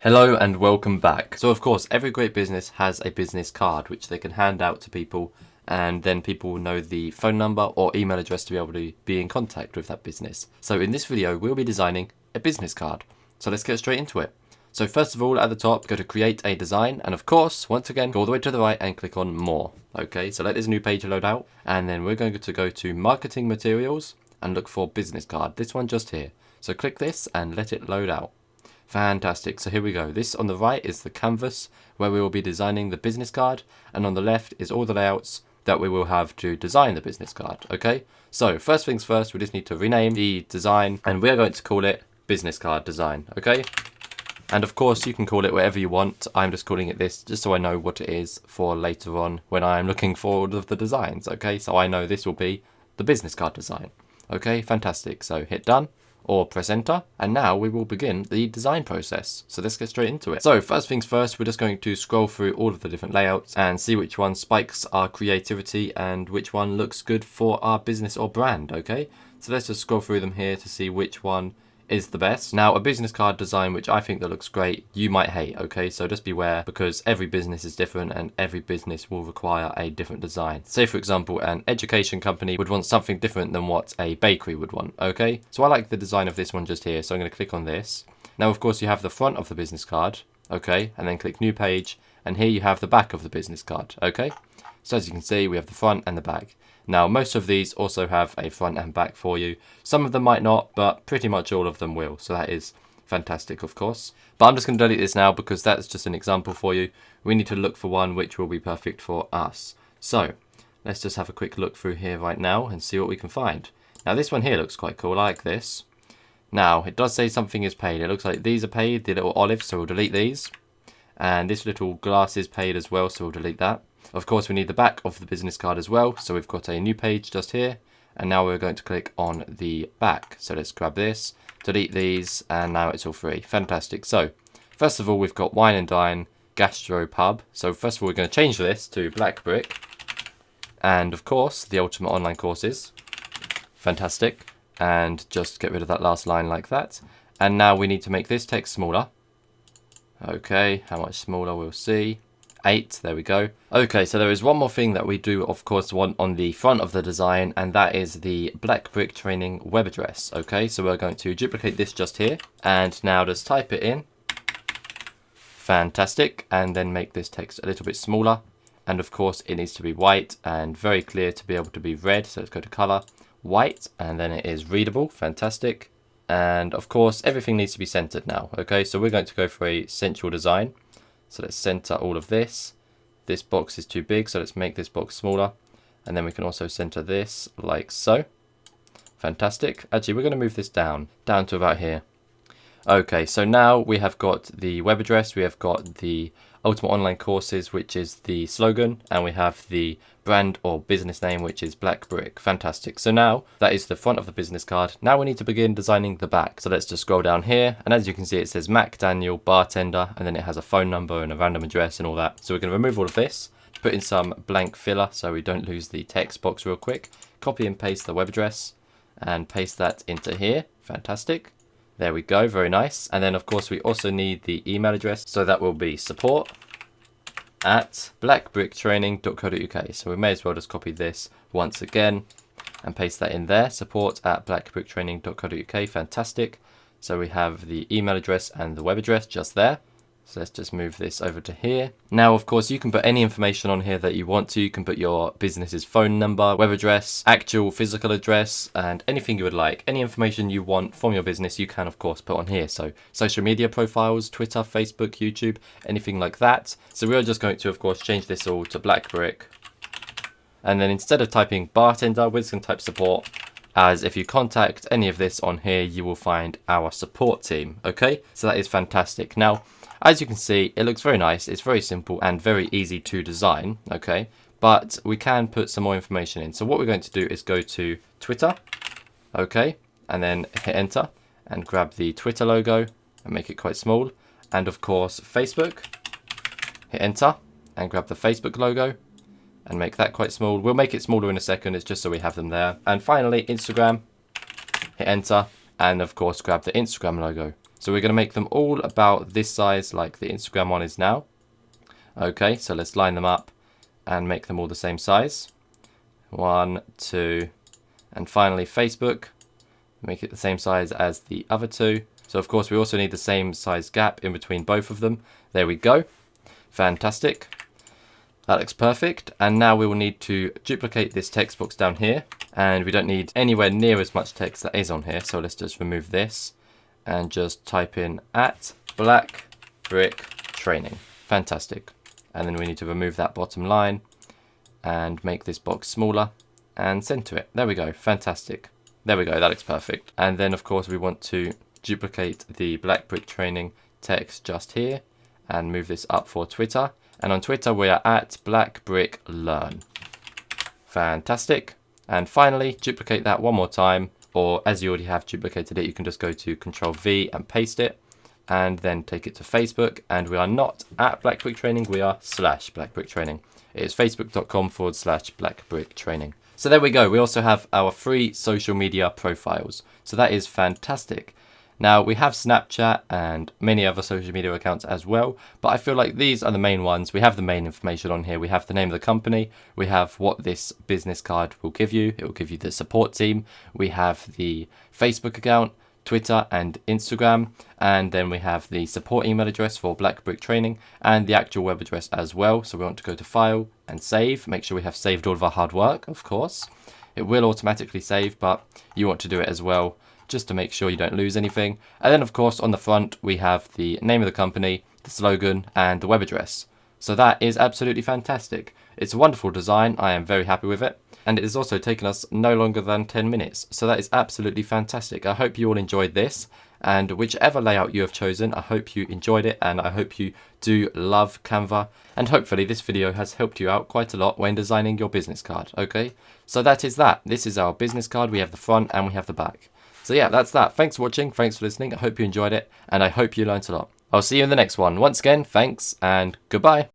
Hello and welcome back. So of course, every great business has a business card which they can hand out to people, and then people will know the phone number or email address to be able to be in contact with that business. So in this video, we'll be designing a business card. So let's get straight into it. So first of all, at the top, go to create a design, and of course, once again, go all the way to the right and click on more. Okay, so let this new page load out, and then we're going to go to marketing materials and look for business card. This one just here. So click this and let it load out. Fantastic, so here we go. This on the right is the canvas where we will be designing the business card, and on the left is all the layouts that we will have to design the business card. Okay, so first things first, we just need to rename the design, and we are going to call it business card design. Okay, and of course you can call it whatever you want. I'm just calling it this just so I know what it is for later on when I'm looking for all of the designs. Okay, so I know this will be the business card design. Okay, fantastic, so hit done or press enter, and now we will begin the design process. So let's get straight into it. So first things first, we're just going to scroll through all of the different layouts and see which one spikes our creativity and which one looks good for our business or brand. Okay, so let's just scroll through them here to see which one is the best. Now, a business card design which I think that looks great, you might hate. Okay, so just beware, because every business is different and every business will require a different design. Say for example, an education company would want something different than what a bakery would want. Okay, so I like the design of this one just here, so I'm going to click on this. Now of course you have the front of the business card, okay, and then click new page, and here you have the back of the business card. Okay, so as you can see, we have the front and the back. Now, most of these also have a front and back for you. Some of them might not, but pretty much all of them will. So that is fantastic, of course. But I'm just going to delete this now because that's just an example for you. We need to look for one which will be perfect for us. So let's just have a quick look through here right now and see what we can find. Now, this one here looks quite cool. I like this. Now, it does say something is paid. It looks like these are paid, the little olives, so we'll delete these. And this little glass is paid as well, so we'll delete that. Of course, we need the back of the business card as well, so we've got a new page just here, and now we're going to click on the back. So let's grab this, delete these, and now it's all free. Fantastic. So first of all, we've got wine and dine gastro pub. So first of all, we're going to change this to black brick, and of course the ultimate online courses. Fantastic. And just get rid of that last line like that. And now we need to make this text smaller. Okay, how much smaller we'll see. 8, there we go. Okay, so there is one more thing that we do, of course, want on the front of the design, and that is the Black Brick Training web address. Okay, so we're going to duplicate this just here, and now just type it in. Fantastic, and then make this text a little bit smaller, and of course it needs to be white and very clear to be able to be read. So let's go to color, white, and then it is readable. Fantastic. And of course everything needs to be centered now. Okay, so we're going to go for a central design. So let's center all of this. This box is too big, so let's make this box smaller. And then we can also center this like so. Fantastic. Actually, we're going to move this down to about here. Okay, so now we have got the web address, we have got the Ultimate Online Courses, which is the slogan, and we have the brand or business name, which is Black Brick. Fantastic. So now that is the front of the business card. Now we need to begin designing the back. So let's just scroll down here, and as you can see, it says Mac Daniel bartender, and then it has a phone number and a random address and all that. So we're going to remove all of this, put in some blank filler so we don't lose the text box real quick, copy and paste the web address, and paste that into here. Fantastic. There we go, very nice. And then of course we also need the email address, so that will be support@blackbricktraining.co.uk. So we may as well just copy this once again and paste that in there, support@blackbricktraining.co.uk. Fantastic. So we have the email address and the web address just there. So let's just move this over to here. Now, of course, you can put any information on here that you want to. You can put your business's phone number, web address, actual physical address, and anything you would like. Any information you want from your business, you can, of course, put on here. So social media profiles, Twitter, Facebook, YouTube, anything like that. So we're just going to, of course, change this all to Black Brick. And then instead of typing bartender, we're just going to type support, as if you contact any of this on here, you will find our support team. Okay, so that is fantastic. Now, as you can see, it looks very nice. It's very simple and very easy to design, okay? But we can put some more information in. So what we're going to do is go to Twitter, okay? And then hit enter and grab the Twitter logo and make it quite small. And of course, Facebook, hit enter and grab the Facebook logo and make that quite small. We'll make it smaller in a second. It's just so we have them there. And finally, Instagram, hit enter and of course grab the Instagram logo. So we're going to make them all about this size like the Instagram one is now. Okay, so let's line them up and make them all the same size. 1, 2, and finally Facebook. Make it the same size as the other two. So of course we also need the same size gap in between both of them. There we go. Fantastic. That looks perfect. And now we will need to duplicate this text box down here. And we don't need anywhere near as much text that is on here. So let's just remove this and just type in @BlackBrickTraining. Fantastic. And then we need to remove that bottom line and make this box smaller and center it. There we go. Fantastic. There we go. That looks perfect. And then of course we want to duplicate the Black Brick Training text just here and move this up for Twitter. And on Twitter we are @BlackBrickLearn. Fantastic. And finally duplicate that one more time, or as you already have duplicated it, you can just go to Control V and paste it and then take it to Facebook. And we are not @BlackBrickTraining, we are /BlackBrickTraining. It is facebook.com/BlackBrickTraining. So there we go. We also have our free social media profiles. So that is fantastic. Now we have Snapchat and many other social media accounts as well, but I feel like these are the main ones. We have the main information on here. We have the name of the company. We have what this business card will give you. It will give you the support team. We have the Facebook account, Twitter and Instagram, and then we have the support email address for Black Brick Training and the actual web address as well. So we want to go to File and Save. Make sure we have saved all of our hard work, of course. It will automatically save, but you want to do it as well, just to make sure you don't lose anything. And then of course on the front we have the name of the company, the slogan and the web address. So that is absolutely fantastic. It's a wonderful design. I am very happy with it. And it has also taken us no longer than 10 minutes. So that is absolutely fantastic. I hope you all enjoyed this. And whichever layout you have chosen, I hope you enjoyed it and I hope you do love Canva. And hopefully this video has helped you out quite a lot when designing your business card. Okay, so that is that. This is our business card. We have the front and we have the back. So yeah, that's that. Thanks for watching. Thanks for listening. I hope you enjoyed it and I hope you learned a lot. I'll see you in the next one. Once again, thanks and goodbye.